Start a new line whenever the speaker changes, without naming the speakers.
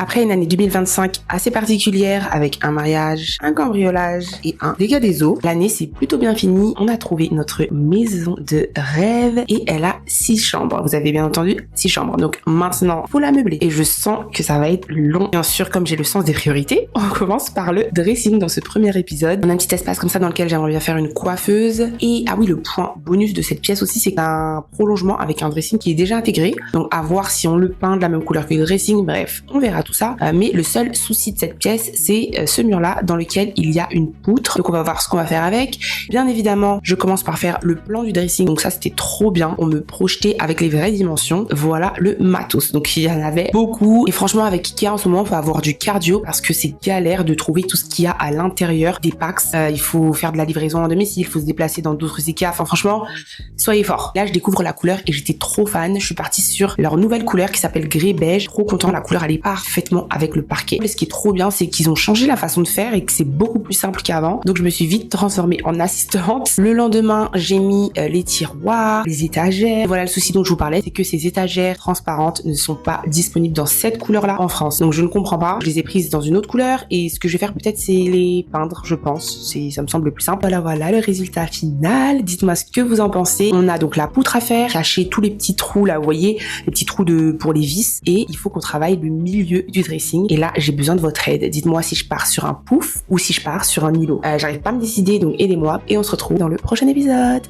Après une année 2025 assez particulière avec un mariage, un cambriolage et un dégât des eaux, l'année s'est plutôt bien finie. On a trouvé notre maison de rêve et elle a 6 chambres. Vous avez bien entendu 6 chambres. Donc maintenant, faut la meubler. Et je sens que ça va être long. Bien sûr, comme j'ai le sens des priorités, on commence par le dressing dans ce premier épisode. On a un petit espace comme ça dans lequel j'aimerais bien faire une coiffeuse. Et ah oui, le point bonus de cette pièce aussi, c'est un prolongement avec un dressing qui est déjà intégré. Donc à voir si on le peint de la même couleur que le dressing. Bref, on verra tout ça. Mais le seul souci de cette pièce, c'est ce mur-là dans lequel il y a une poutre. Donc on va voir ce qu'on va faire avec. Bien évidemment, je commence par faire le plan du dressing. Donc ça, c'était trop bien. On me projetait avec les vraies dimensions. Voilà le matos. Donc il y en avait beaucoup. Et franchement, avec Ikea en ce moment, on peut avoir du cardio parce que c'est galère de trouver tout ce qu'il y a à l'intérieur des packs. Il faut faire de la livraison à domicile, il faut se déplacer dans d'autres Ikea. Enfin franchement, soyez forts. Là, je découvre la couleur et j'étais trop fan. Je suis partie sur leur nouvelle couleur qui s'appelle gris beige. Trop content. La couleur, elle est parfaitement avec le parquet. Et ce qui est trop bien, c'est qu'ils ont changé la façon de faire et que c'est beaucoup plus simple qu'avant. Donc je me suis vite transformée en assistante. Le lendemain, j'ai mis les tiroirs, les étagères. Voilà le souci dont je vous parlais, c'est que ces étagères transparentes ne sont pas disponibles dans cette couleur-là en France. Donc je ne comprends pas. Je les ai prises dans une autre couleur et ce que je vais faire peut-être c'est les peindre, je pense. Ça me semble le plus simple. Voilà le résultat final. Dites-moi ce que vous en pensez. On a donc la poutre à faire, cacher tous les petits trous là, vous voyez, les petits trous pour les vis et il faut qu'on travaille le milieu du dressing. Et là, j'ai besoin de votre aide. Dites-moi si je pars sur un pouf ou si je pars sur un îlot. J'arrive pas à me décider, donc aidez-moi et on se retrouve dans le prochain épisode.